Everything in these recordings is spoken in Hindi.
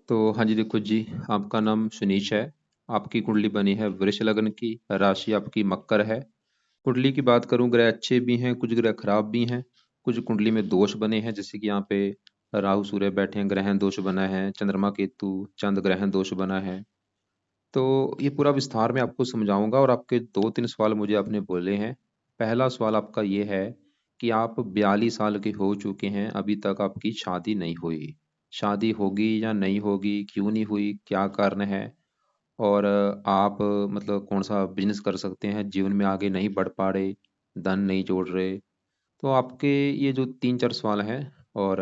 तो हाँ जी, देखो जी, आपका नाम सुनीश है। आपकी कुंडली बनी है वृष लग्न की, राशि आपकी मकर है। कुंडली की बात करूं, ग्रह अच्छे भी हैं, कुछ ग्रह खराब भी हैं। कुछ कुंडली में दोष बने हैं, जैसे कि यहाँ पे राहु सूर्य बैठे हैं, ग्रहण दोष बना है, चंद्रमा केतु चंद्र ग्रहण दोष बना है। तो ये पूरा विस्तार में आपको समझाऊंगा, और आपके 2-3 सवाल मुझे आपने बोले हैं। पहला सवाल आपका ये है कि आप 42 साल के हो चुके हैं, अभी तक आपकी शादी नहीं हुई। शादी होगी या नहीं होगी, क्यों नहीं हुई, क्या कारण है? और आप मतलब कौन सा बिजनेस कर सकते हैं, जीवन में आगे नहीं बढ़ पा रहे, धन नहीं जोड़ रहे। तो आपके ये जो 3-4 सवाल हैं। और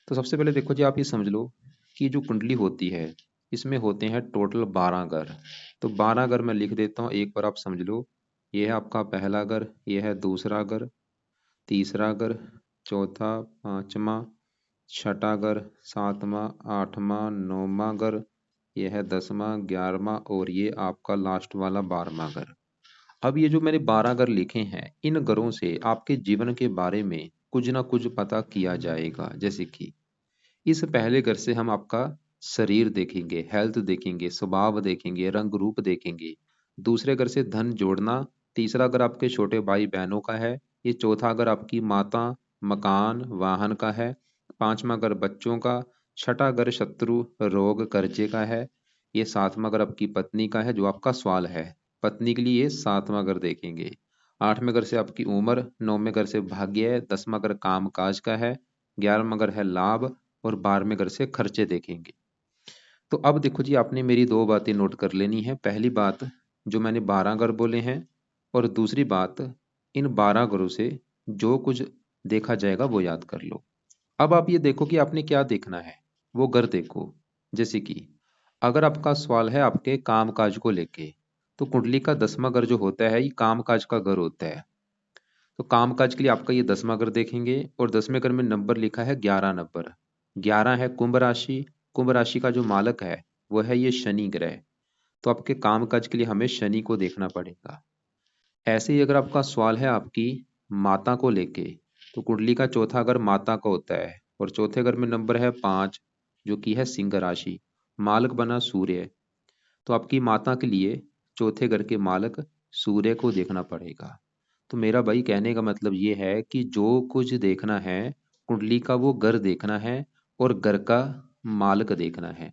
तो सबसे पहले देखो जी, आप ये समझ लो कि जो कुंडली होती है, इसमें होते हैं टोटल 12 घर। तो 12 घर मैं लिख देता हूँ, एक बार आप समझ लो। ये है आपका पहला घर, ये है दूसरा घर, तीसरा घर, चौथा, पांचवा, छठा घर, सातवां, आठवां, नौवां घर, ये है 10वां, 11वां, और ये आपका लास्ट वाला 12वां घर। अब ये जो मैंने 12 घर लिखे हैं, इन घरों से आपके जीवन के बारे में कुछ ना कुछ पता किया जाएगा। जैसे कि इस पहले घर से हम आपका शरीर देखेंगे, हेल्थ देखेंगे, स्वभाव देखेंगे, रंग रूप देखेंगे। दूसरे घर से धन जोड़ना। तीसरा घर आपके छोटे भाई बहनों का है। ये चौथा घर आपकी माता, मकान, वाहन का है। पांचवा घर बच्चों का। छठा घर शत्रु, रोग, कर्जे का है। ये सातवां घर आपकी पत्नी का है, जो आपका सवाल है। पत्नी के लिए ये सातवां घर देखेंगे। आठवें घर से आपकी उम्र, नौवें घर से भाग्य है, 10वां घर काम काज का है, 11वां घर है लाभ, और 12वें घर से खर्चे देखेंगे। तो अब देखो जी, आपने मेरी दो बातें नोट कर लेनी है। पहली बात, जो मैंने 12 घर बोले हैं, और दूसरी बात, इन 12 घरों से जो कुछ देखा जाएगा वो याद कर लो। अब आप ये देखो कि आपने क्या देखना है, वो घर देखो। जैसे कि अगर आपका सवाल है आपके काम काज को लेके, तो कुंडली का 10वां घर जो होता है, ये काम काज का घर होता है। तो कामकाज के लिए आपका ये 10वां घर देखेंगे, और 10वें घर में नंबर लिखा है 11 नंबर। 11 है कुंभ राशि। कुंभ राशि का जो मालक है वो है ये शनि ग्रह। तो आपके कामकाज के लिए हमें शनि को देखना पड़ेगा। ऐसे ही अगर आपका सवाल है आपकी माता को लेके, तो कुंडली का चौथा घर माता का होता है, और चौथे घर में नंबर है 5, जो कि है सिंह राशि। मालक बना सूर्य। तो आपकी माता के लिए चौथे घर के मालक सूर्य को देखना पड़ेगा। तो मेरा भाई कहने का मतलब ये है कि जो कुछ देखना है, कुंडली का वो घर देखना है, और घर का मालक देखना है।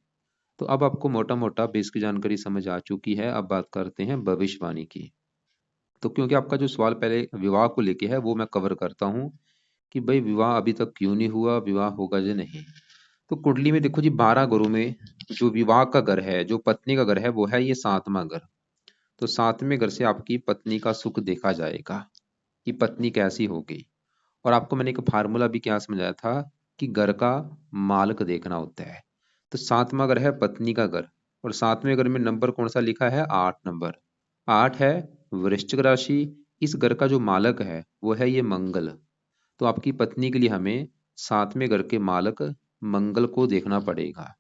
तो अब आपको मोटा मोटा बेसिक जानकारी समझ आ चुकी है। अब बात करते हैं भविष्यवाणी की। तो क्योंकि आपका जो सवाल पहले विवाह को लेके है, वो मैं कवर करता हूँ कि भाई विवाह अभी तक क्यों नहीं हुआ, विवाह होगा या नहीं। तो कुंडली में देखो जी, 12 घरों में जो विवाह का घर है, जो पत्नी का घर है, वो है ये 7वां घर। तो 7वें घर से आपकी पत्नी का सुख देखा जाएगा कि पत्नी कैसी होगी। और आपको मैंने एक फार्मूला भी क्या समझाया था कि घर का मालक देखना होता है। तो 7वां घर है पत्नी का घर, और 7वें घर में नंबर कौन सा लिखा है, 8 नंबर। 8 है वृश्चिक राशि। इस घर का जो मालक है वो है ये मंगल। तो आपकी पत्नी के लिए हमें 7वें घर के मालक मंगल को देखना पड़ेगा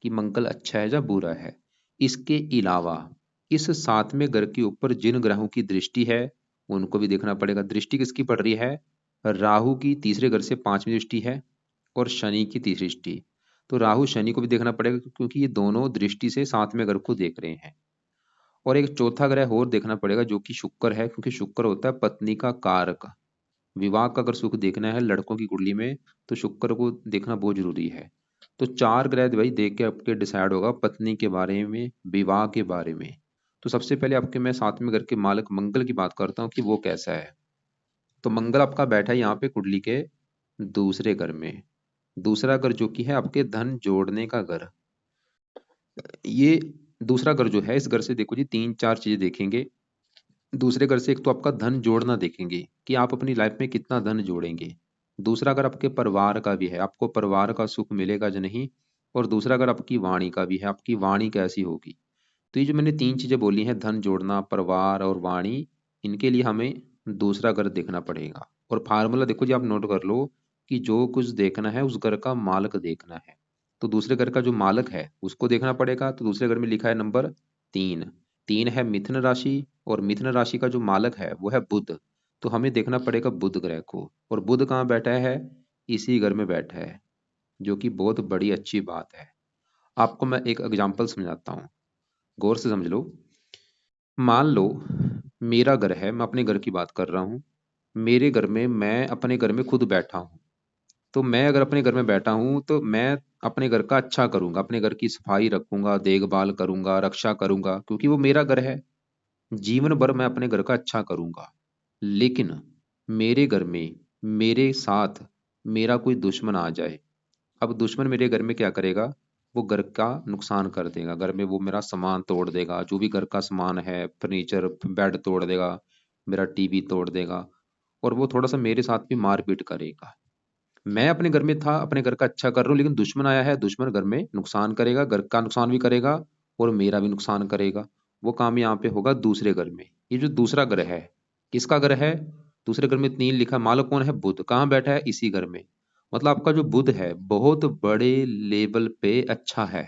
कि मंगल अच्छा है या बुरा है। इसके अलावा इस 7वें घर के ऊपर जिन ग्रहों की दृष्टि है, उनको भी देखना पड़ेगा। दृष्टि किसकी पड़ रही है, राहु की तीसरे घर से 5वीं दृष्टि है, और शनि की तीसरी दृष्टि। तो राहु शनि को भी देखना पड़ेगा, क्योंकि ये दोनों दृष्टि से 7वें घर को देख रहे हैं। और एक चौथा ग्रह और देखना पड़ेगा, जो कि शुक्र है, क्योंकि शुक्र होता है पत्नी का कारक। विवाह का अगर सुख देखना है लड़कों की कुंडली में, तो शुक्र को देखना बहुत जरूरी है। तो 4 ग्रह भाई देख के आपके डिसाइड होगा पत्नी के बारे में, विवाह के बारे में। तो सबसे पहले आपके मैं 7वें घर के मालक मंगल की बात करता हूँ कि वो कैसा है। तो मंगल आपका बैठा है यहाँ पे कुंडली के दूसरे घर में। दूसरा घर जो कि है आपके धन जोड़ने का घर। ये दूसरा घर जो है, इस घर से देखो जी 3-4 चीजें देखेंगे। दूसरे घर से एक तो आपका धन जोड़ना देखेंगे कि आप अपनी लाइफ में कितना धन जोड़ेंगे। दूसरा अगर आपके परिवार का भी है, आपको परिवार का सुख मिलेगा या नहीं। और दूसरा अगर आपकी वाणी का भी है, आपकी वाणी कैसी होगी। तो ये जो मैंने 3 चीजें बोली हैं, धन जोड़ना, परिवार और वाणी, इनके लिए हमें दूसरा घर देखना पड़ेगा। और फार्मूला देखो जी, आप नोट कर लो कि जो कुछ देखना है उस घर का मालक देखना है। तो दूसरे घर का जो मालक है उसको देखना पड़ेगा। तो दूसरे घर में लिखा है नंबर 3। 3 है मिथुन राशि, और मिथुन राशि का जो मालक है वो है बुध। तो हमें देखना पड़ेगा बुध ग्रह को। और बुध कहाँ बैठा है, इसी घर में बैठा है, जो कि बहुत बड़ी अच्छी बात है। आपको मैं एक एग्जांपल समझाता हूँ, गौर से समझ लो। मान लो मेरा घर है, मैं अपने घर की बात कर रहा हूँ। मेरे घर में, मैं अपने घर में खुद बैठा हूँ। तो मैं अगर अपने घर में बैठा हूँ तो मैं अपने घर का अच्छा करूंगा, अपने घर की सफाई रखूंगा, देखभाल करूंगा, रक्षा करूंगा, क्योंकि वो मेरा घर है। जीवन भर मैं अपने घर का अच्छा करूंगा। लेकिन मेरे घर में मेरे साथ मेरा कोई दुश्मन आ जाए। अब दुश्मन मेरे घर में क्या करेगा? वो घर का नुकसान कर देगा, घर में वो मेरा सामान तोड़ देगा, जो भी घर का सामान है, फर्नीचर, बेड तोड़ देगा, मेरा टीवी तोड़ देगा, और वो थोड़ा सा मेरे साथ भी मारपीट करेगा। मैं अपने घर में था, अपने घर का अच्छा कर रहा हूँ, लेकिन दुश्मन आया है, दुश्मन घर में नुकसान करेगा, घर का नुकसान भी करेगा और मेरा भी नुकसान करेगा। वो काम यहाँ पे होगा दूसरे घर में। ये जो दूसरा घर है, किसका घर है? दूसरे घर में 3 लिखा, मालक कौन है? बुध। कहाँ बैठा है? इसी घर में। मतलब आपका जो बुध है बहुत बड़े लेवल पे अच्छा है,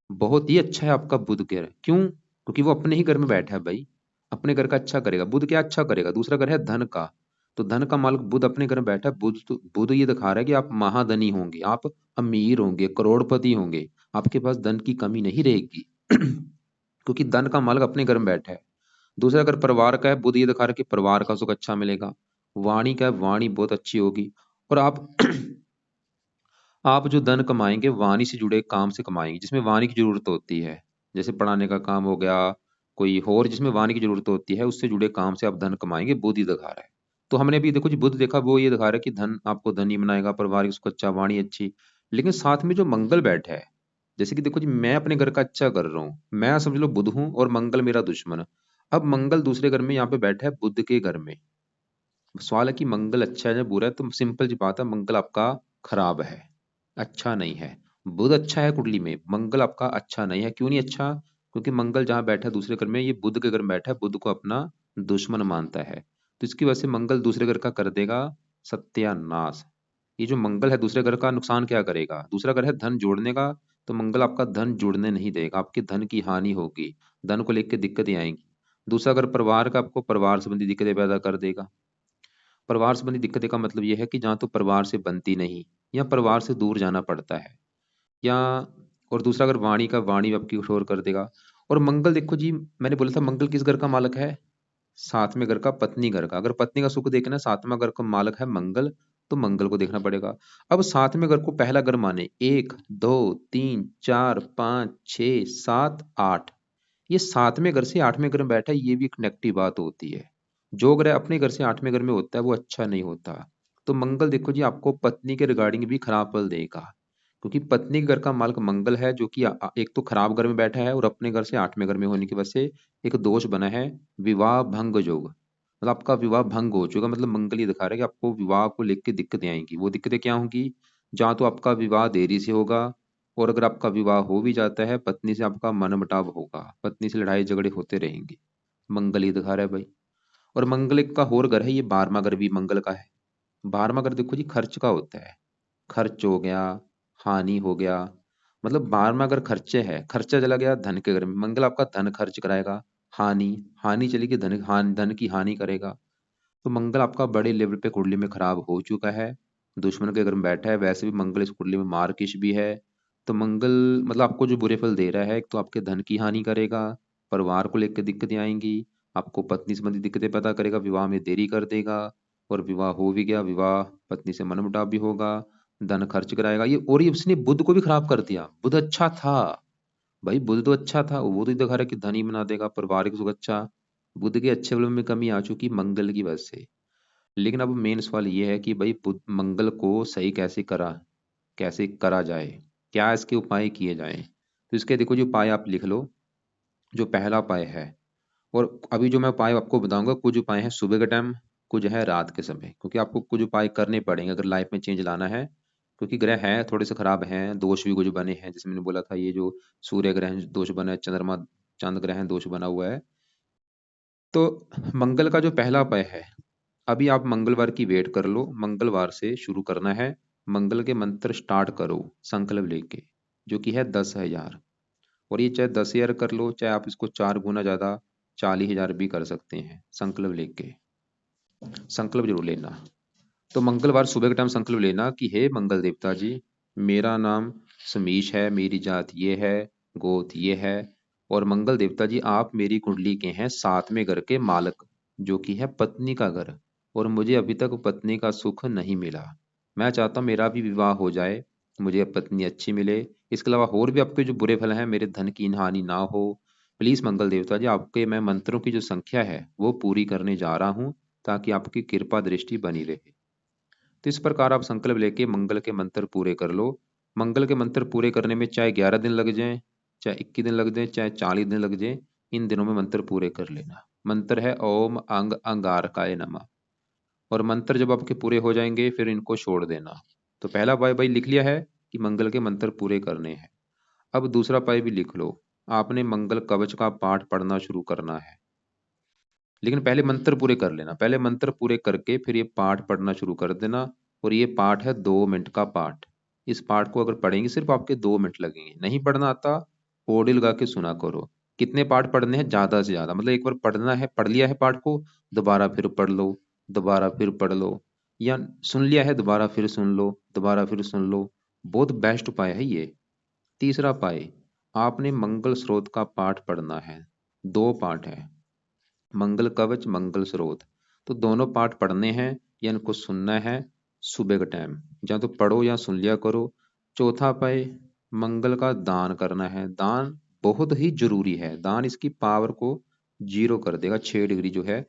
बहुत ही अच्छा है आपका बुध ग्रह। क्यों? क्योंकि वो अपने ही घर में बैठा है भाई, अपने घर का अच्छा करेगा। बुध क्या अच्छा करेगा? दूसरा घर है धन का। तो धन का मालिक बुध अपने घर में बैठा है। बुध तो, बुध ये दिखा रहा है कि आप महाधनी होंगे, आप अमीर होंगे, करोड़पति होंगे, आपके पास धन की कमी नहीं रहेगी। क्योंकि धन का मालिक अपने घर में बैठा है। दूसरा अगर परिवार का है, बुध ये दिखा रहा है कि परिवार का सुख अच्छा मिलेगा। वाणी का है, वाणी बहुत अच्छी होगी। और आप आप जो धन कमाएंगे वाणी से जुड़े काम से कमाएंगे, जिसमें वाणी की जरूरत होती है। जैसे पढ़ाने का काम हो गया, कोई और जिसमें वाणी की जरूरत होती है, उससे जुड़े काम से आप धन कमाएंगे, बुध ही दिखा रहा है। तो हमने अभी देखो जी बुध देखा, वो ये दिखा रहा है कि धन आपको धनी बनाएगा, परिवार की अच्छा, वाणी अच्छी। लेकिन साथ में जो मंगल बैठा है, जैसे कि देखो जी मैं अपने घर का अच्छा कर रहा हूँ, मैं समझ लो बुध हूँ और मंगल मेरा दुश्मन। अब मंगल दूसरे घर में यहाँ पे बैठा है बुध के घर में। सवाल है कि मंगल अच्छा है या बुरा है? तो सिंपल सी बात है, मंगल आपका खराब है, अच्छा नहीं है। बुध अच्छा है कुंडली में, मंगल आपका अच्छा नहीं है। क्यों नहीं अच्छा? क्योंकि मंगल जहां बैठा है दूसरे घर में, ये बुध के घर में बैठा है, बुध को अपना दुश्मन मानता है। तो इसकी वजह से मंगल दूसरे घर का कर देगा सत्यानाश। ये जो मंगल है दूसरे घर का नुकसान क्या करेगा? दूसरा घर है धन जोड़ने का, तो मंगल आपका धन जुड़ने नहीं देगा, आपके धन की हानि होगी, धन को लेकर दिक्कतें आएंगी। दूसरा घर परिवार का, आपको परिवार संबंधी दिक्कतें पैदा कर देगा। परिवार संबंधी दिक्कतें का मतलब यह है कि जहाँ तो परिवार से बनती नहीं, या परिवार से दूर जाना पड़ता है, या और दूसरा अगर वाणी का, वाणी आपकी शोर कर देगा। और मंगल देखो जी, मैंने बोला था मंगल किस घर का मालक है? सातवें घर का, पत्नी घर का। अगर पत्नी का सुख देखना, सातवां घर का मालक है मंगल, तो मंगल को देखना पड़ेगा। अब सातवें घर को पहला घर माने, 1 2 3 4 5 6 7 8, ये सातवें घर से आठवें घर में बैठा है, ये भी एक नेगेटिव बात होती है। जो ग्रह अपने घर से आठवें घर में होता है वो अच्छा नहीं होता। तो मंगल देखो जी आपको पत्नी के रिगार्डिंग भी खराब फल देगा, क्योंकि पत्नी के घर का मालिक मंगल है, जो कि एक तो खराब घर में बैठा है और अपने घर से आठवें घर में होने की वजह से एक दोष बना है, विवाह भंग योग। मतलब आपका विवाह भंग हो चुका, मतलब मंगल ये दिखा रहा है कि आपको विवाह को लेकर दिक्कतें आएंगी। वो दिक्कतें क्या होंगी? जहाँ तो आपका विवाह देरी से होगा, और अगर आपका विवाह हो भी जाता है, पत्नी से आपका मनमुटाव होगा, पत्नी से लड़ाई झगड़े होते रहेंगे। मंगल ये दिखा रहा है भाई। और मंगल एक का और घर है, ये 12वां घर भी मंगल का है। 12वां घर देखो जी खर्च का होता है, खर्च हो गया, हानि हो गया। मतलब 12वां घर खर्चे है, खर्चा चला गया धन के घर में, मंगल आपका धन खर्च कराएगा। हानि, हानि चली गई धन की हानि करेगा। तो मंगल आपका बड़े लेवल पे कुंडली में खराब हो चुका है, दुश्मन के घर में बैठा है। वैसे भी मंगल इस कुंडली में मार्किश भी है। तो मंगल मतलब आपको जो बुरे फल दे रहा है, एक तो आपके धन की हानि करेगा, परिवार को लेकर दिक्कतें आएंगी, आपको पत्नी संबंधी दिक्कतें पैदा करेगा, विवाह में देरी कर देगा, और विवाह हो भी गया, विवाह पत्नी से मनमुटाव भी होगा, धन खर्च कराएगा ये। और ये उसने बुध को भी खराब कर दिया। बुध अच्छा था भाई, बुध तो अच्छा था, वो तो दिखा रहा है कि धनी बना देगा, पारिवारिक सुख अच्छा। बुध के अच्छे फलों में कमी आ चुकी मंगल की वजह से। लेकिन अब मेन सवाल ये है कि भाई मंगल को सही कैसे करा जाए, क्या इसके उपाय किए जाएं? तो इसके देखो जो उपाय आप लिख लो। जो पहला उपाय है, और अभी जो मैं उपाय आपको बताऊंगा, कुछ उपाय हैं सुबह के टाइम, कुछ है रात के समय, क्योंकि आपको कुछ उपाय करने पड़ेंगे अगर लाइफ में चेंज लाना है। क्योंकि ग्रह हैं थोड़े से खराब हैं, दोष भी कुछ बने हैं, जैसे मैंने बोला था ये जो सूर्य ग्रह दोष बना है, चंद्रमा चांद ग्रह दोष बना हुआ है। तो मंगल का जो पहला उपाय है, अभी आप मंगलवार की वेट कर लो, मंगलवार से शुरू करना है। मंगल के मंत्र स्टार्ट करो संकल्प लेके, जो कि है 10,000। और ये चाहे 10,000 कर लो, चाहे आप इसको 4 गुना ज्यादा 40,000 भी कर सकते हैं संकल्प लेके। संकल्प जरूर लेना। तो मंगलवार सुबह के टाइम संकल्प लेना कि हे मंगल देवता जी, मेरा नाम समीश है, मेरी जात ये है, गोत ये है, और मंगल देवता जी आप मेरी कुंडली के हैं 7वें घर के मालक, जो कि है पत्नी का घर, और मुझे अभी तक पत्नी का सुख नहीं मिला। मैं चाहता हूँ मेरा भी विवाह हो जाए, मुझे अब पत्नी अच्छी मिले। इसके अलावा और भी आपके जो बुरे फल हैं, मेरे धन की हानि ना हो। प्लीज मंगल देवता जी आपके मैं मंत्रों की जो संख्या है वो पूरी करने जा रहा हूँ, ताकि आपकी कृपा दृष्टि बनी रहे। तो इस प्रकार आप संकल्प लेके मंगल के मंत्र पूरे कर लो। मंगल के मंत्र पूरे करने में चाहे 11 दिन लग जाएं, चाहे 21 दिन लग जाए, चाहे 40 दिन लग जाए, इन दिनों में मंत्र पूरे कर लेना। मंत्र है ओम अंग अंगारकाय नमः। और मंत्र जब आपके पूरे हो जाएंगे फिर इनको छोड़ देना। तो पहला उपाय भाई लिख लिया है कि मंगल के मंत्र पूरे करने हैं। अब दूसरा उपाय भी लिख लो, आपने मंगल कवच का पाठ पढ़ना शुरू करना है। लेकिन पहले मंत्र पूरे कर लेना, पहले मंत्र पूरे करके फिर ये पाठ पढ़ना शुरू कर देना। और ये पाठ है 2 मिनट का पाठ। इस पाठ को अगर पढ़ेंगे सिर्फ आपके 2 मिनट लगेंगे, नहीं पढ़ना आता ऑडियो लगा के सुना करो। कितने पाठ पढ़ने हैं, ज्यादा से ज्यादा, मतलब एक बार पढ़ना है, पढ़ लिया है पाठ को, दोबारा फिर पढ़ लो, दोबारा फिर पढ़ लो, या सुन लिया है दोबारा फिर सुन लो, दोबारा फिर सुन लो। बहुत बेस्ट उपाय है ये। तीसरा उपाय, आपने मंगल स्रोत का पाठ पढ़ना है। 2 पाठ है, मंगल कवच मंगल स्रोत। तो दोनों पाठ पढ़ने हैं या इनको सुनना है सुबह के टाइम, या तो पढ़ो या सुन लिया करो। चौथा पाए, मंगल का दान करना है। दान बहुत ही जरूरी है, दान इसकी पावर को 0 कर देगा, 6 डिग्री जो है,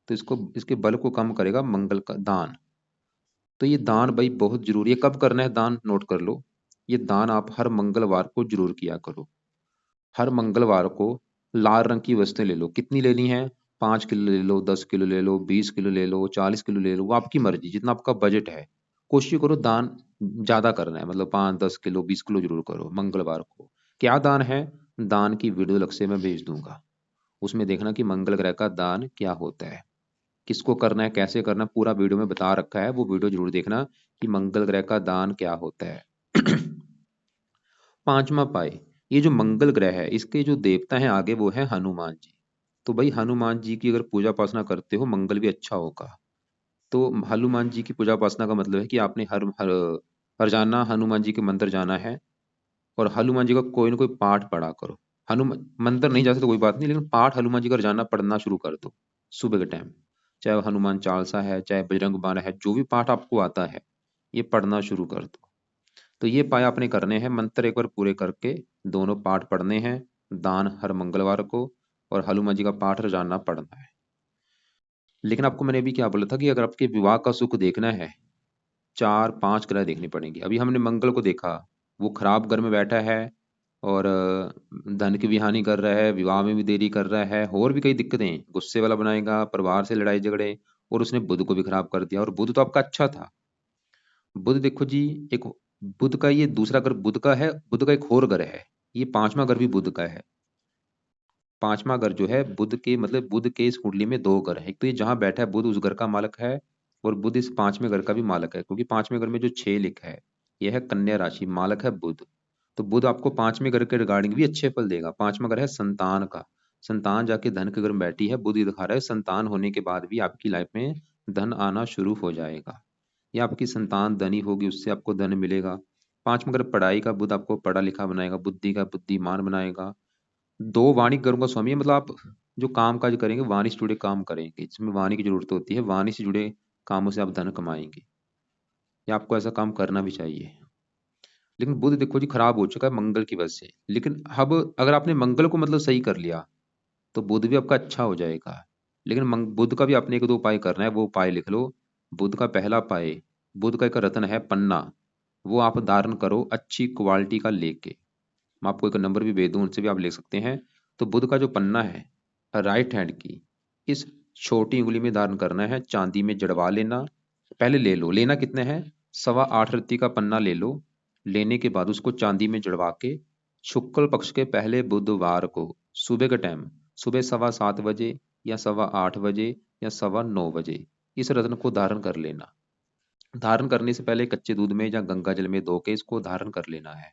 तो इसको इसके बल को कम करेगा मंगल का दान। तो ये दान भाई बहुत जरूरी है। कब करना है दान, नोट कर लो। ये दान आप हर मंगलवार को जरूर किया करो। हर मंगलवार को लाल रंग की वस्तुएं ले लो। कितनी लेनी है, 5 किलो ले लो, 10 किलो ले लो, 20 किलो ले लो, 40 किलो ले लो, वो आपकी मर्जी, जितना आपका बजट है। कोशिश करो दान ज्यादा करना है, मतलब 5, 10 किलो, 20 किलो जरूर करो मंगलवार को। क्या दान है, दान की वीडियो अलग से मैं भेज दूंगा, उसमें देखना कि मंगल ग्रह का दान क्या होता है, किसको करना है, कैसे करना है, पूरा वीडियो में बता रखा है, वो वीडियो जरूर देखना कि मंगल ग्रह का दान क्या होता है। पांचवा पाए, ये जो मंगल ग्रह है इसके जो देवता हैं आगे वो है हनुमान जी। तो भाई हनुमान जी की अगर पूजा उपासना करते हो मंगल भी अच्छा होगा। तो हनुमान जी की पूजा उपासना का मतलब है कि आपने हर जाना हनुमान जी के मंदिर जाना है, और हनुमान जी का कोई ना कोई पाठ पढ़ा करो। हनुमान मंदिर नहीं जा सकते तो कोई बात नहीं, लेकिन पाठ हनुमान जी का रोजाना पढ़ना शुरू कर दो सुबह के टाइम। चाहे वो हनुमान चालीसा है, चाहे बजरंग बाण है, जो भी पाठ आपको आता है ये पढ़ना शुरू कर दो। तो ये पाया आपने करने हैं, मंत्र एक बार पूरे करके दोनों पाठ पढ़ने हैं, दान हर मंगलवार को, और हनुमान जी का पाठ रोजाना पढ़ना है। लेकिन आपको मैंने अभी क्या बोला था कि अगर आपके विवाह का सुख देखना है, 4-5 ग्रह देखने पड़ेंगे। अभी हमने मंगल को देखा, वो खराब घर में बैठा है, और धन की भी हानि कर रहा है, विवाह में भी देरी कर रहा है, और भी कई दिक्कतें, गुस्से वाला बनाएगा, परिवार से लड़ाई झगड़े, और उसने बुध को भी खराब कर दिया। और बुध तो आपका अच्छा था। बुध देखो जी, एक बुध का ये दूसरा घर बुध का है, बुध का एक और घर है, ये 5वां घर भी बुध का है। 5वां घर जो है बुध के, मतलब बुध के इस कुंडली में 2 घर है। एक तो ये जहां बैठा है बुध उस घर का मालक है, और बुध इस 5वें घर का भी मालक है, क्योंकि 5वें घर में जो 6 लिखा है यह है कन्या राशि, मालक है बुध। तो बुध आपको 5वें घर के रिगार्डिंग भी अच्छे फल देगा। 5वां घर है संतान का, संतान जाके धन के घर में बैठी है, बुध ये दिखा रहा है संतान होने के बाद भी आपकी लाइफ में धन आना शुरू हो जाएगा, या आपकी संतान धनी होगी, उससे आपको धन मिलेगा। 5वां घर पढ़ाई का, बुध आपको पढ़ा लिखा बनाएगा, बुद्धि का बुद्धिमान बनाएगा। 2 वाणिक ग्रहों का स्वामी है, मतलब आप जो काम काज करेंगे वाणी से जुड़े काम करेंगे, जिसमें वाणी की जरूरत होती है, वाणी से जुड़े कामों से आप धन कमाएंगे, या आपको ऐसा काम करना भी चाहिए। लेकिन बुध देखो जी खराब हो चुका है मंगल की वजह से। लेकिन अब अगर आपने मंगल को मतलब सही कर लिया तो बुध भी आपका अच्छा हो जाएगा। लेकिन बुध का भी आपने 1-2 उपाय करना है, वो उपाय लिख लो। बुध का पहला उपाय, बुध का एक रत्न है पन्ना, वो आप धारण करो अच्छी क्वालिटी का लेके। मैं आपको एक नंबर भी भेज दूं, उनसे भी आप ले सकते हैं। तो बुध का जो पन्ना है राइट हैंड की, इस छोटी उंगली में धारण करना है, चांदी में जड़वा लेना। पहले ले लो, लेना कितने हैं, 8.25 रत्ती का पन्ना ले लो। लेने के बाद उसको चांदी में जड़वा के शुक्ल पक्ष के पहले बुधवार को सुबह के टाइम, सुबह 7:15 बजे या 8:15 बजे या 9:15 बजे इस रत्न को धारण कर लेना। धारण करने से पहले कच्चे दूध में या गंगा जल में धो के इसको धारण कर लेना है।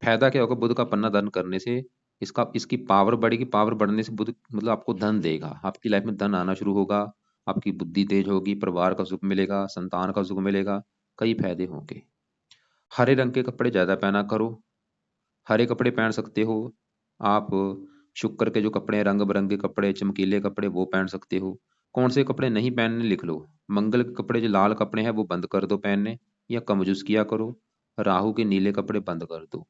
फायदा क्या होगा बुध का पन्ना धारण करने से, इसका इसकी पावर बढ़ेगी, पावर बढ़ने से बुध मतलब आपको धन देगा, आपकी लाइफ में धन आना शुरू होगा, आपकी बुद्धि तेज होगी, परिवार का सुख मिलेगा, संतान का सुख मिलेगा, कई फायदे होंगे। हरे रंग के कपड़े ज़्यादा पहना करो। हरे कपड़े पहन सकते हो आप। शुक्र के जो कपड़े हैं, रंग बिरंगे कपड़े, चमकीले कपड़े, वो पहन सकते हो। कौन से कपड़े नहीं पहनने लिख लो। मंगल के कपड़े जो लाल कपड़े हैं वो बंद कर दो पहनने, या कम यूज़ किया करो। राहु के नीले कपड़े बंद कर दो।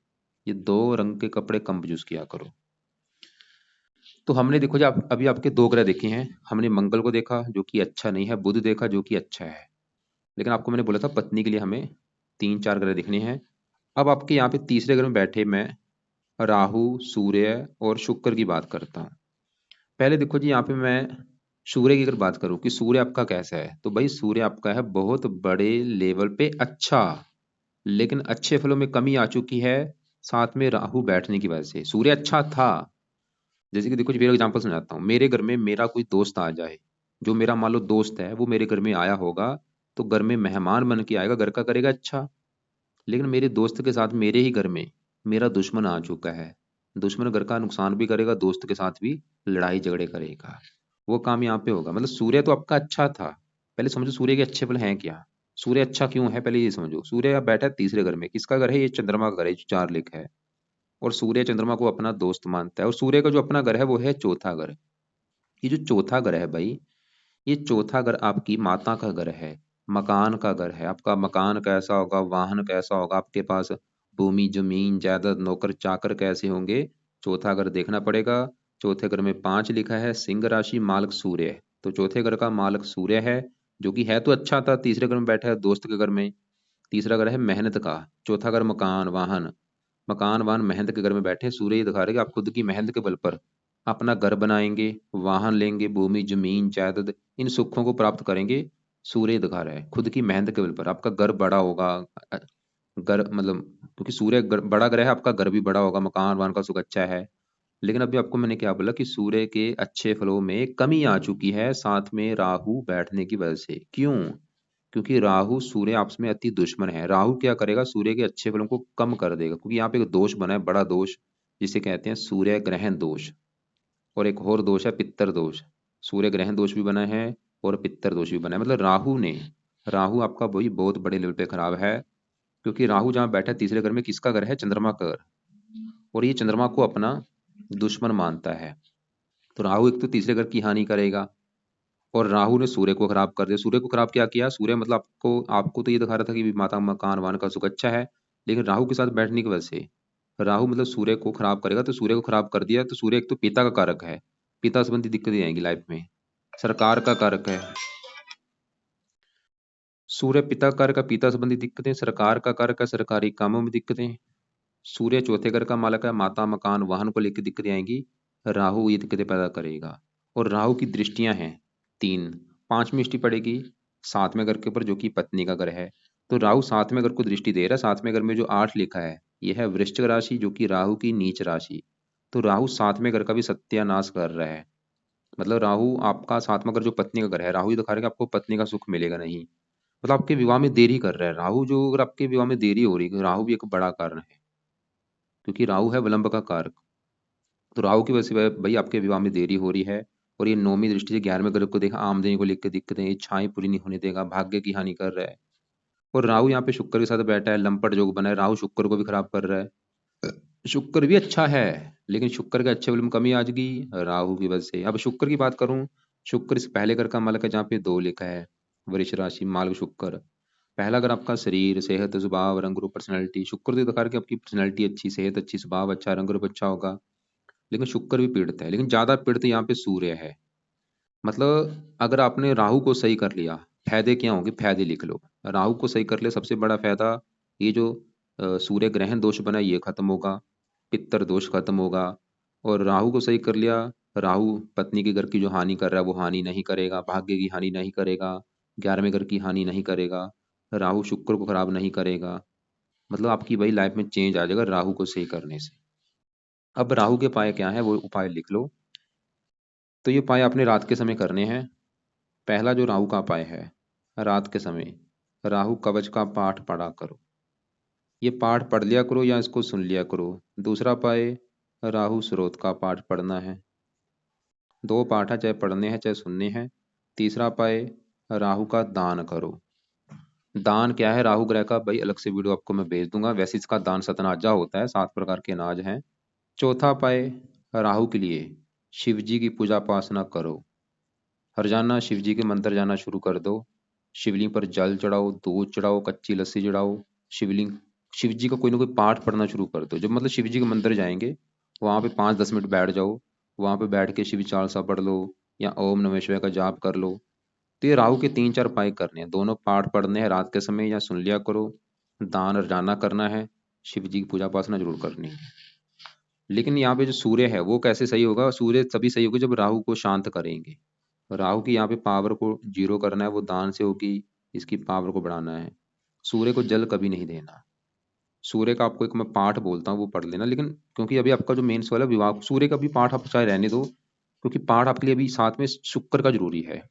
ये दो रंग के कपड़े कम यूज़ किया करो। तो हमने देखो जो अभी आपके दो ग्रह देखे हैं। हमने मंगल को देखा जो कि अच्छा नहीं है, बुध देखा जो कि अच्छा है। लेकिन आपको मैंने बोला था पत्नी के लिए हमें तीन चार ग्रह देखने हैं। अब आपके यहाँ पे तीसरे ग्रह में बैठे मैं राहु, सूर्य और शुक्र की बात करता हूँ। पहले देखो जी, यहाँ पे मैं सूर्य की अगर बात करूँ कि सूर्य आपका कैसा है, तो भाई सूर्य आपका है बहुत बड़े लेवल पे अच्छा। लेकिन अच्छे फलों में कमी आ चुकी है, साथ में राहु बैठने की वजह से। सूर्य अच्छा था, जैसे कि देखो जी, मेरा एग्जांपल समझाता हूँ। मेरे घर में मेरा कोई दोस्त आ जाए, जो मेरा मान लो दोस्त है, वो मेरे घर में आया होगा, तो घर में मेहमान बन के आएगा, घर का करेगा अच्छा। लेकिन मेरे दोस्त के साथ मेरे ही घर में मेरा दुश्मन आ चुका है। दुश्मन घर का नुकसान भी करेगा, दोस्त के साथ भी लड़ाई झगड़े करेगा। वो काम यहाँ पे होगा। मतलब सूर्य तो आपका अच्छा था। पहले समझो सूर्य के अच्छे फल हैं क्या। सूर्य अच्छा क्यों है, पहले ये समझो। सूर्य अब बैठा है तीसरे घर में। किसका घर है, ये चंद्रमा का घर है, जो चार लिखा है। और सूर्य चंद्रमा को अपना दोस्त मानता है। और सूर्य का जो अपना घर है वो है चौथा घर। ये जो चौथा घर है भाई, ये चौथा घर आपकी माता का घर है, मकान का घर है। आपका मकान कैसा होगा, वाहन कैसा होगा, आपके पास भूमि जमीन जायदाद नौकर चाकर कैसे होंगे, चौथा घर देखना पड़ेगा। चौथे घर में पांच लिखा है, सिंह राशि, मालक सूर्य है। तो चौथे घर का मालक सूर्य है, जो कि है तो अच्छा था। तीसरे घर में बैठा है दोस्त के घर में। तीसरा घर है मेहनत का। चौथा घर मकान वाहन। मकान वाहन मेहनत के घर में बैठे सूर्य, ये दिखा रहे कि आप खुद की मेहनत के बल पर अपना घर बनाएंगे, वाहन लेंगे, भूमि जमीन जायदाद, इन सुखों को प्राप्त करेंगे। सूर्य दिखा रहा है खुद की मेहनत के बल पर आपका घर बड़ा होगा। घर मतलब, क्योंकि सूर्य बड़ा ग्रह है, आपका घर भी बड़ा होगा, मकान वाहन का सुख अच्छा है। लेकिन अभी आपको मैंने क्या बोला कि सूर्य के अच्छे फलों में कमी आ चुकी है, साथ में राहु बैठने की वजह से। क्यों? क्योंकि राहु सूर्य आपस में अति दुश्मन है। राहु क्या करेगा, सूर्य के अच्छे फलों को कम कर देगा। क्योंकि यहाँ पे एक दोष बना है, बड़ा दोष, जिसे कहते हैं सूर्य ग्रहण दोष। और एक और दोष है पित्तर दोष। सूर्य ग्रहण दोष भी बना है और पित्तर दोष भी बना है। मतलब राहु आपका वही बहुत बड़े लेवल पे खराब है। क्योंकि राहु जहाँ बैठा है तीसरे घर में, किसका घर है, चंद्रमा का घर। और ये चंद्रमा को अपना दुश्मन मानता है। तो राहु एक तो तीसरे घर की हानि करेगा, और राहु ने सूर्य को खराब कर दिया। सूर्य को खराब क्या किया, सूर्य मतलब आपको आपको तो ये दिखा रहा था कि माता मकान वान का सुख अच्छा है। लेकिन राहु के साथ बैठने की वजह से राहु मतलब सूर्य को खराब करेगा। तो सूर्य को खराब कर दिया, तो सूर्य एक तो पिता का कारक है। पिता संबंधी दिक्कतें आएंगी लाइफ में। सरकार का कारक है सूर्य, पिता कारक का, पिता संबंधी दिक्कतें। सरकार का कारक है, सरकारी कामों में दिक्कतें। सूर्य चौथे घर का मालक है, माता मकान वाहन को लेकर दिक्कतें आएंगी। राहु ये दिक्कतें पैदा करेगा। और राहु की दृष्टियां हैं तीन। पांचवी दृष्टि पड़ेगी सातवें घर के ऊपर, जो कि पत्नी का घर है। तो राहु सातवें घर को दृष्टि दे रहा है। सातवें घर में जो आठ लिखा है, यह है वृश्चिक राशि, जो कि राहु की नीच राशि। तो राहु सातवें घर का भी सत्यानाश कर रहा है। मतलब राहु आपका सातवां घर जो पत्नी का घर है, राहु ये दिखा रहा है कि आपको पत्नी का सुख मिलेगा नहीं। मतलब आपके विवाह में देरी कर रहा है राहु। जो अगर आपके विवाह में देरी हो रही है, राहु भी एक बड़ा कारण है। क्योंकि राहु है विलंब का कारक। तो राहु की वजह से भाई आपके विवाह में देरी हो रही है। और ये नौवीं दृष्टि से 11वें ग्रह को देखा, आमदनी को लेकर दिक्कतें, इच्छाएं पूरी नहीं होने देगा, भाग्य की हानि कर रहा है। और राहु यहाँ पे शुक्र के साथ बैठा है, लंपट योग बना है। राहु शुक्र को भी खराब कर रहा है। शुक्र भी अच्छा है, लेकिन शुक्र के अच्छे बल में कमी आ जाएगी राहु की वजह से। अब शुक्र की बात करूं, शुक्र इस पहले घर का मालक है, जहाँ पे दो लिखा है, वृष राशि मालक शुक्र। पहला अगर आपका शरीर, सेहत, स्वभाव, रंग रूप, पर्सनैलिटी। शुक्र तो दिखा रहा है कि आपकी पर्सनैलिटी अच्छी, सेहत अच्छी, स्वभाव अच्छा, रंग रूप अच्छा होगा। लेकिन शुक्र भी पीड़ित है, लेकिन ज्यादा पीड़ित यहाँ पे सूर्य है। मतलब अगर आपने राहु को सही कर लिया, फायदे क्या होंगे, फायदे लिख लो। राहु को सही कर लिया, सबसे बड़ा फायदा, ये जो सूर्य ग्रहण दोष बना ये खत्म होगा, पित्तर दोष खत्म होगा। और राहु को सही कर लिया, राहु पत्नी के घर की जो हानि कर रहा है वो हानि नहीं करेगा, भाग्य की हानि नहीं करेगा, 11वें घर की हानि नहीं करेगा, राहु शुक्र को खराब नहीं करेगा। मतलब आपकी वही लाइफ में चेंज आ जाएगा राहु को सही करने से। अब राहु के उपाय क्या है, वो उपाय लिख लो। तो ये उपाय आपने रात के समय करने हैं। पहला जो राहु का उपाय है, रात के समय राहु कवच का पाठ पढ़ा करो। ये पाठ पढ़ लिया करो या इसको सुन लिया करो। दूसरा उपाय, राहु स्रोत का पाठ पढ़ना है। दो पाठ है, चाहे पढ़ने हैं चाहे सुनने हैं। तीसरा उपाय, राहु का दान करो। दान क्या है राहु ग्रह का, भाई अलग से वीडियो आपको मैं भेज दूंगा। वैसे इसका दान सतनाजा होता है, 7 प्रकार के अनाज हैं। चौथा उपाय राहु के लिए, शिव जी की पूजा उपासना करो। रोजाना शिव जी के मंत्र जाना शुरू कर दो। शिवलिंग पर जल चढ़ाओ, दूध चढ़ाओ, कच्ची लस्सी चढ़ाओ। शिवलिंग शिव जी का कोई ना कोई पाठ पढ़ना शुरू कर दो। जब मतलब शिव जी के मंदिर जाएंगे, वहाँ पे 5-10 मिनट बैठ जाओ। वहाँ पे बैठ के शिव चालीसा पढ़ लो, या ओम नमः शिवाय का जाप कर लो। तो ये राहु के 3-4 उपाय करने हैं। दोनों पाठ पढ़ने हैं रात के समय, या सुन लिया करो। दान रोजाना करना है। शिव जी की पूजा उपासना जरूर करनी है। लेकिन यहाँ पे जो सूर्य है वो कैसे सही होगा? सूर्य तभी सही होगा जब राहु को शांत करेंगे। राहु की यहाँ पे पावर को जीरो करना है, वो दान से होगी। इसकी पावर को बढ़ाना है। सूर्य को जल कभी नहीं देना। सूर्य का आपको एक मैं पाठ बोलता हूँ, वो पढ़ लेना। लेकिन क्योंकि अभी आपका जो मेन सवाल है विवाह, सूर्य का भी पाठ आप चाहे रहने दो, क्योंकि पाठ आपके लिए अभी साथ में शुक्र का जरूरी है।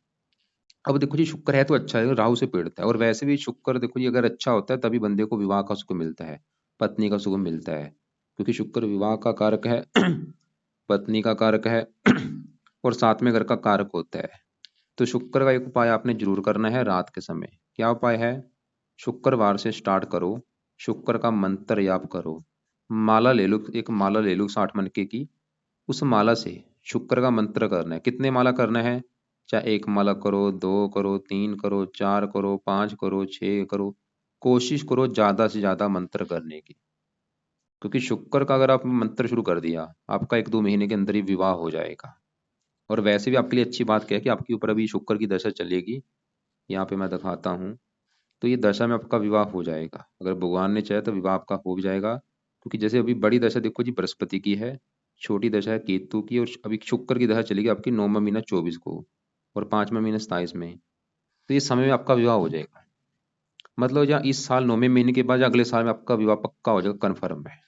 अब देखो जी, शुक्र है तो अच्छा है, राहु से पीड़ित है। और वैसे भी शुक्र देखो जी अगर अच्छा होता है तभी बंदे को विवाह का सुख मिलता है, पत्नी का सुख मिलता है। क्योंकि शुक्र विवाह का कारक है, पत्नी का कारक है, और साथ में घर का कारक होता है। तो शुक्र का एक उपाय आपने जरूर करना है रात के समय। क्या उपाय है? शुक्रवार से स्टार्ट करो, शुक्र का मंत्र याप करो। माला ले लो, एक माला ले लो 60 मनके की। उस माला से शुक्र का मंत्र करना है। कितने माला करना है? चाहे एक माला करो, 2 करो, 3 करो, 4 करो, 5 करो, 6 करो। कोशिश करो ज्यादा से ज्यादा मंत्र करने की। क्योंकि शुक्र का अगर आप मंत्र शुरू कर दिया, आपका 1-2 महीने के अंदर ही विवाह हो जाएगा। और वैसे भी आपके लिए अच्छी बात क्या है कि आपके ऊपर अभी शुक्र की दशा चलेगी। यहाँ पे मैं दिखाता हूँ। तो ये दशा में आपका विवाह हो जाएगा, अगर भगवान ने चाहे तो विवाह आपका हो भी जाएगा। क्योंकि जैसे अभी बड़ी दशा देखो जी बृहस्पति की है, छोटी दशा है केतु की, और अभी शुक्र की दशा चलेगी आपकी 9वां महीना 24 को, और 5वां महीना 27 में। तो ये समय में आपका विवाह हो जाएगा। मतलब या इस साल 9वें महीने के बाद या अगले साल में आपका विवाह पक्का हो जाएगा, कन्फर्म है।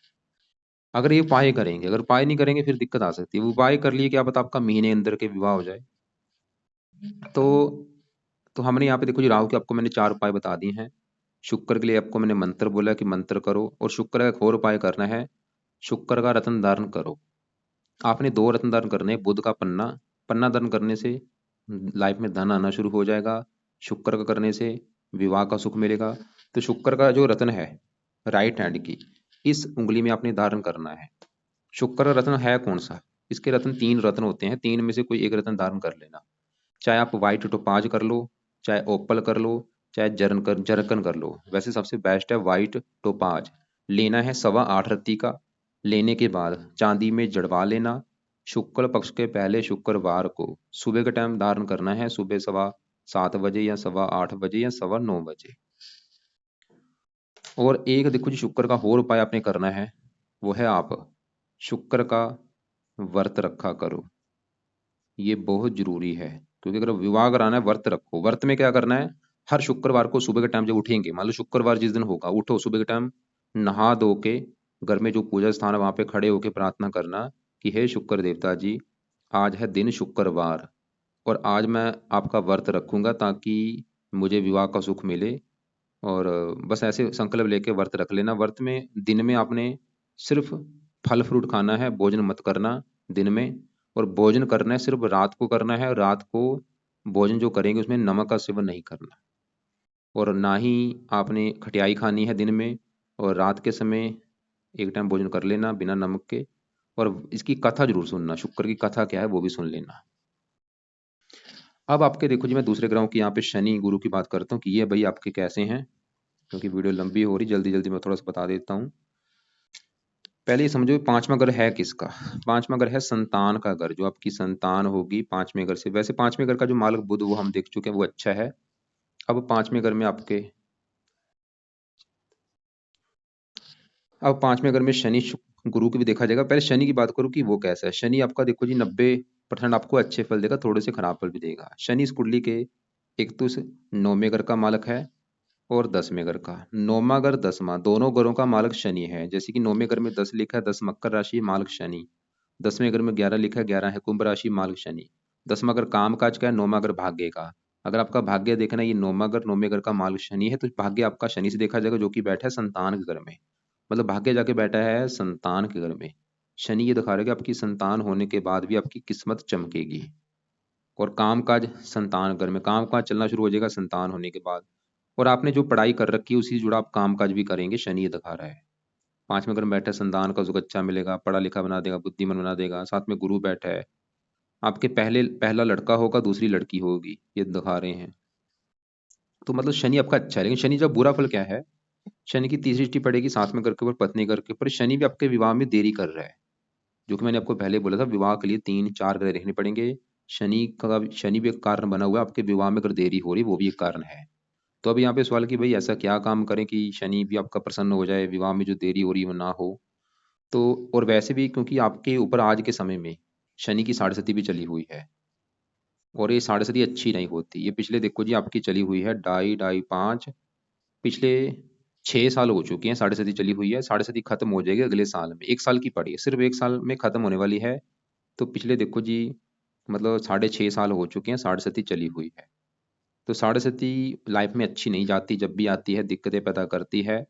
अगर ये उपाय करेंगे, अगर उपाय नहीं करेंगे फिर दिक्कत आ सकती है। वो उपाय कर लिए क्या पता आपका महीने अंदर के विवाह हो जाए। तो हमने यहाँ पे देखो जी राहु के आपको मैंने 4 उपाय बता दिए हैं। शुक्र के लिए आपको मैंने मंत्र बोला कि मंत्र करो। और शुक्र का एक और उपाय करना है, शुक्र का रत्न धारण करो। आपने 2 रत्न धारण करने हैं। बुध का पन्ना, पन्ना धारण करने से लाइफ में धन आना शुरू हो जाएगा। शुक्र का करने से विवाह का सुख मिलेगा। तो शुक्र का जो रत्न है राइट हैंड की, इस उंगली में आपने धारण करना है। शुक्र रत्न है कौन सा? इसके रत्न 3 रत्न होते हैं, 3 में से कोई एक रत्न धारण कर लेना। चाहे आप व्हाइट टोपाज कर लो, चाहे ओपल कर लो, चाहे जरकन कर लो। वैसे सबसे बेस्ट है व्हाइट टोपाज। लेना है 8.25 रत्ती का। लेने के बाद चांदी में जड़वा लेना। शुक्ल पक्ष के पहले शुक्रवार को सुबह के टाइम धारण करना है, सुबह 7:15 बजे या 8:15 बजे या 9:15 बजे। और एक देखो जी शुक्र का और उपाय आपने करना है, वो है आप शुक्र का व्रत रखा करो। ये बहुत जरूरी है। क्योंकि अगर विवाह कराना है, व्रत रखो। व्रत में क्या करना है? हर शुक्रवार को सुबह के टाइम जब उठेंगे, मान लो शुक्रवार जिस दिन होगा, उठो सुबह के टाइम, नहा धो के घर में जो पूजा स्थान है वहां पे खड़े होके प्रार्थना करना कि हे शुक्र देवता जी, आज है दिन शुक्रवार, और आज मैं आपका व्रत रखूंगा ताकि मुझे विवाह का सुख मिले। और बस ऐसे संकल्प लेके व्रत रख लेना। व्रत में दिन में आपने सिर्फ फल फ्रूट खाना है, भोजन मत करना दिन में। और भोजन करना है सिर्फ रात को करना है, और रात को भोजन जो करेंगे उसमें नमक का सेवन नहीं करना। और ना ही आपने खटियाई खानी है दिन में। और रात के समय एक टाइम भोजन कर लेना बिना नमक के। और इसकी कथा जरूर सुनना, शुक्र की कथा क्या है वो भी सुन लेना। अब आपके देखो जी मैं दूसरे ग्रहों की यहाँ पे शनि गुरु की बात करता हूँ कि ये भाई आपके कैसे हैं। क्योंकि वीडियो लंबी हो रही, जल्दी जल्दी मैं थोड़ा सा बता देता हूँ। पहले ये समझो 5वां घर है किसका? 5वां घर है संतान का घर, जो आपकी संतान होगी 5वें घर से। वैसे 5वें घर का जो मालक बुध वो हम देख चुके हैं, वो अच्छा है। अब 5वें घर में आपके, अब 5वें घर में शनि गुरु की भी देखा जाएगा। पहले शनि की बात करूं कि वो कैसा है। शनि आपका देखो जी 90% आपको अच्छे फल देगा, थोड़े से खराब फल भी देगा। शनि इस कुंडली के एक तो 9वें घर का मालक है, और 10वें घर का। 9वां घर 10वां दोनों घरों का मालक शनि है। जैसे कि 9वें घर में 10 लिखा है, 10 मकर राशि मालक शनि। 10वें घर में 11 लिखा है, 11 है कुंभ राशि मालक शनि। 10वां घर काम काज का है, 9वां घर भाग्य का। अगर आपका भाग्य देखना है, ये 9वें घर का मालक शनि है, तो भाग्य आपका शनि से देखा जाएगा, जो कि बैठा है संतान के घर में। मतलब भाग्य जाके बैठा है संतान के घर में। शनि ये दिखा रहा है कि आपकी संतान होने के बाद भी आपकी किस्मत चमकेगी। और काम काज संतान घर में, काम काज चलना शुरू हो जाएगा संतान होने के बाद। और आपने जो पढ़ाई कर रखी है उसी से जुड़ा आप काम काज भी करेंगे, शनि ये दिखा रहा है। 5वें घर में बैठा है, संतान का सुख अच्छा मिलेगा, पढ़ा लिखा बना देगा, बुद्धिमान बना देगा। साथ में गुरु बैठा है, आपके पहला लड़का होगा, दूसरी लड़की होगी, ये दिखा रहे हैं। तो मतलब शनि आपका अच्छा है। लेकिन शनि जब बुरा फल क्या है, शनि की तीसरी दृष्टि पड़ेगी 7वें घर के ऊपर, पत्नी घर के ऊपर। शनि भी आपके विवाह में देरी कर रहा है, जो कि मैंने आपको पहले बोला था, विवाह के लिए 3-4 ग्रह देखने पड़ेंगे। शनि भी एक कारण बना हुआ है, आपके विवाह में अगर देरी हो रही वो भी एक कारण है। तो अब यहाँ पे सवाल कि भाई ऐसा क्या काम करें कि शनि भी आपका प्रसन्न हो जाए, विवाह में जो देरी हो रही है वो ना हो। तो और वैसे भी क्योंकि आपके ऊपर आज के समय में शनि की साढ़े सती भी चली हुई है, और ये साढ़े सती अच्छी नहीं होती। ये पिछले देखो जी आपकी चली हुई है ढाई ढाई पाँच, पिछले 6 साल हो चुके हैं साढ़े सती चली हुई है। साढ़े सती खत्म हो जाएगी अगले साल में, 1 साल की पड़ी है, सिर्फ 1 साल में खत्म होने वाली है। तो पिछले देखो जी, मतलब 6.5 साल हो चुके हैं साढ़े सती चली हुई है। तो साढ़े सती लाइफ में अच्छी नहीं जाती, जब भी आती है दिक्कतें पैदा करती है।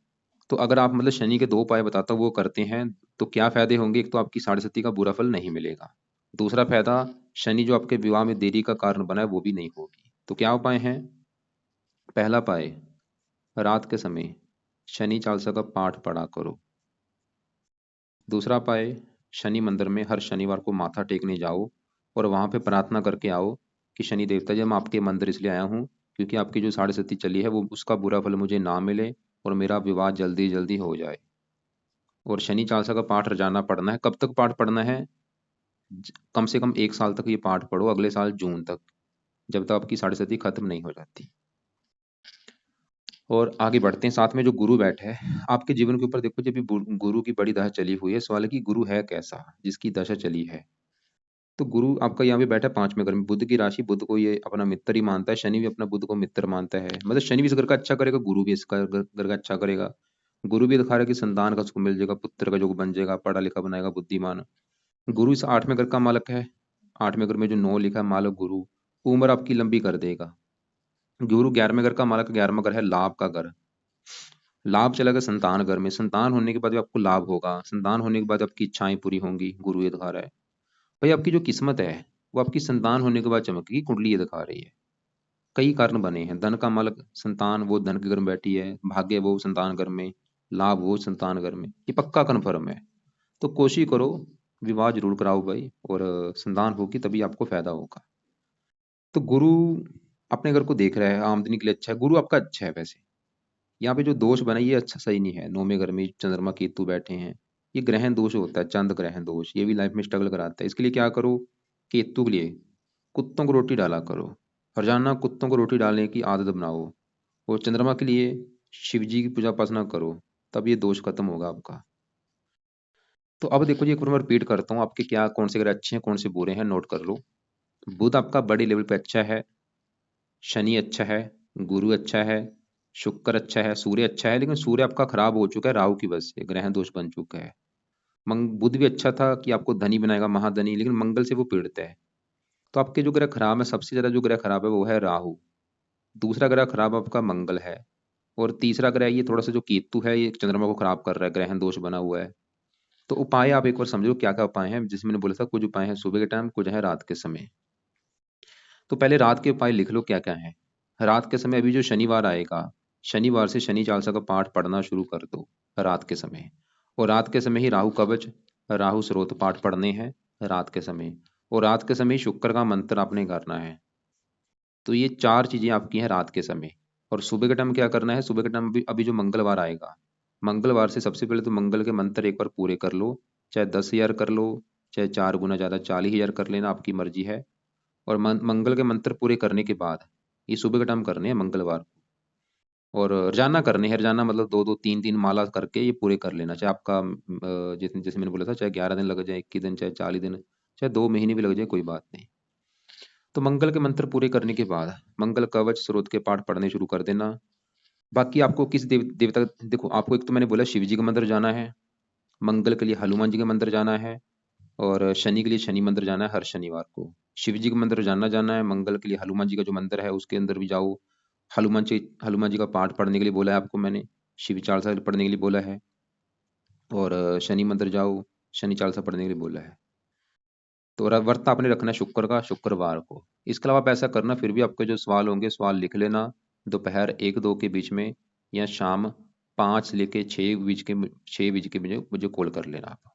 तो अगर आप मतलब शनि के 2 उपाय बताता हूँ वो करते हैं तो क्या फायदे होंगे, एक तो आपकी साढ़े सती का बुरा फल नहीं मिलेगा, दूसरा फायदा शनि जो आपके विवाह में देरी का कारण बना है वो भी नहीं होगी। तो क्या उपाय हैं? पहला उपाय, रात के समय शनि चालीसा का पाठ पढ़ा करो। दूसरा उपाय, शनि मंदिर में हर शनिवार को माथा टेकने जाओ और वहाँ पे प्रार्थना करके आओ कि शनि देवता जी, मैं आपके मंदिर इसलिए आया हूँ क्योंकि आपकी जो साढ़े सती चली है वो उसका बुरा फल मुझे ना मिले और मेरा विवाह जल्दी जल्दी हो जाए। और शनि चालीसा का पाठ रोजाना पढ़ना है। कब तक पाठ पढ़ना है? कम से कम 1 साल तक ये पाठ पढ़ो, अगले साल जून तक, जब तक आपकी साढ़े सती खत्म नहीं हो जाती। और आगे बढ़ते हैं। साथ में जो गुरु बैठे है आपके जीवन के ऊपर, देखो जब भी गुरु की बड़ी दशा चली हुई है, सवाल है कि गुरु है कैसा जिसकी दशा चली है। तो गुरु आपका यहाँ पे बैठा है 5वें घर में, बुध की राशि, बुध को ये अपना मित्र ही मानता है, शनि भी अपना बुध को मित्र मानता है। मतलब शनि भी इस घर का अच्छा करेगा, गुरु भी इसका घर का अच्छा करेगा। गुरु भी दिखा रहा है कि संतान का सुख मिल जाएगा, पुत्र का योग बन जाएगा, पढ़ा लिखा बनाएगा, बुद्धिमान। गुरु इस 8वें घर का मालक है। 8वें घर में जो 9 लिखा है मालक गुरु, उम्र आपकी लंबी कर देगा। गुरु 11वें घर का मालक, 11वां घर है लाभ का घर। लाभ चलेगा संतान घर में, संतान होने के बाद भी आपको लाभ होगा, संतान होने के बाद आपकी इच्छाएं पूरी होंगी, गुरु ये दिखा रहा है। भाई आपकी जो किस्मत है वो आपकी संतान होने के बाद चमकेगी, कुंडली ये दिखा रही है। कई कारण बने हैं, धन का मालक संतान, वो धन के घर में बैठी है, भाग्य वो संतान घर में, लाभ वो संतान घर में, ये पक्का कन्फर्म है। तो कोशिश करो, विवाह जरूर कराओ भाई, और संतान होगी तभी आपको फायदा होगा। तो गुरु अपने घर को देख रहा है, आमदनी के लिए अच्छा है, गुरु आपका अच्छा है। वैसे यहाँ पे जो दोष बना ये अच्छा सही नहीं है। 9वें घर में चंद्रमा केतु बैठे हैं, ये ग्रहण दोष होता है, चंद्र ग्रहण दोष, ये भी लाइफ में स्ट्रगल कराता है। इसके लिए क्या करो, केतु के लिए कुत्तों को रोटी डाला करो, रोजाना कुत्तों को रोटी डालने की आदत बनाओ। और चंद्रमा के लिए शिव जी की पूजा उपासना करो, तब ये दोष खत्म होगा आपका। तो अब देखो जी, एक बार मैं रिपीट करता हूँ, आपके क्या कौन से ग्रह अच्छे हैं कौन से बुरे हैं, नोट कर लो। बुध आपका बड़े लेवल पे अच्छा है, शनि अच्छा है, गुरु अच्छा है, शुक्र अच्छा है, सूर्य अच्छा है, लेकिन सूर्य आपका खराब हो चुका है राहु की वजह से, ग्रहण दोष बन चुका है। बुध भी अच्छा था कि आपको धनी बनाएगा, महाधनी, लेकिन मंगल से वो पीड़ित है। तो आपके जो ग्रह खराब है, सबसे ज्यादा जो ग्रह खराब है वो है राहु। दूसरा ग्रह खराब आपका मंगल है। और तीसरा ग्रह ये थोड़ा सा जो केतु है, ये चंद्रमा को खराब कर रहा है, ग्रहण दोष बना हुआ है। तो उपाय आप एक बार समझो क्या क्या उपाय हैं, जिसमें मैंने बोला था कुछ उपाय हैं सुबह के टाइम, कुछ है रात के समय। तो पहले रात के उपाय लिख लो क्या क्या है। रात के समय अभी जो शनिवार आएगा, शनिवार से शनि चालीसा का पाठ पढ़ना शुरू कर दो रात के समय। और रात के समय ही राहु कवच, राहु स्रोत पाठ पढ़ने हैं रात के समय। और रात के समय ही शुक्र का मंत्र आपने करना है। तो ये 4 चीजें आपकी हैं रात के समय। और सुबह के टाइम क्या करना है, सुबह के टाइम अभी जो मंगलवार आएगा, मंगलवार से सबसे पहले तो मंगल के मंत्र एक बार पूरे कर लो, चाहे 10,000 कर लो, चाहे 4 गुना ज्यादा 40,000 कर लेना, आपकी मर्जी है। और मंगल के मंत्र पूरे करने के बाद, ये सुबह के टाइम करने हैं मंगलवार को, और रोजाना करने हैं, रोजाना मतलब 2-2 3-3 माला करके ये पूरे कर लेना, चाहे आपका जितने, जैसे मैंने बोला था, चाहे 11 दिन लग जाए, 21 दिन, चाहे 40 दिन, चाहे 2 महीने भी लग जाए, कोई बात नहीं। तो मंगल के मंत्र पूरे करने के बाद मंगल कवच स्रोत के पाठ पढ़ने शुरू कर देना। बाकी आपको किस देवता, देखो आपको एक तो मैंने बोला शिव जी का मंदिर जाना है, मंगल के लिए हनुमान जी का मंदिर जाना है, और शनि के लिए शनि मंदिर जाना है हर शनिवार को। शिव जी का मंदिर जाना जाना है, मंगल के लिए हनुमान जी का जो मंदिर है उसके अंदर भी जाओ। हनुमान जी का पाठ पढ़ने के लिए बोला है आपको मैंने, शिव चालीसा पढ़ने के लिए बोला है। और शनि मंदिर जाओ, शनि चालीसा पढ़ने के लिए बोला है। तो व्रत आपने रखना है शुक्र का, शुक्रवार को। इसके अलावा आप ऐसा करना, फिर भी आपके जो सवाल होंगे सवाल लिख लेना, दोपहर 1-2 के बीच में, या शाम 5 लेके 6 बीच के, 6 बीच के मुझे मुझे कॉल कर लेना आप।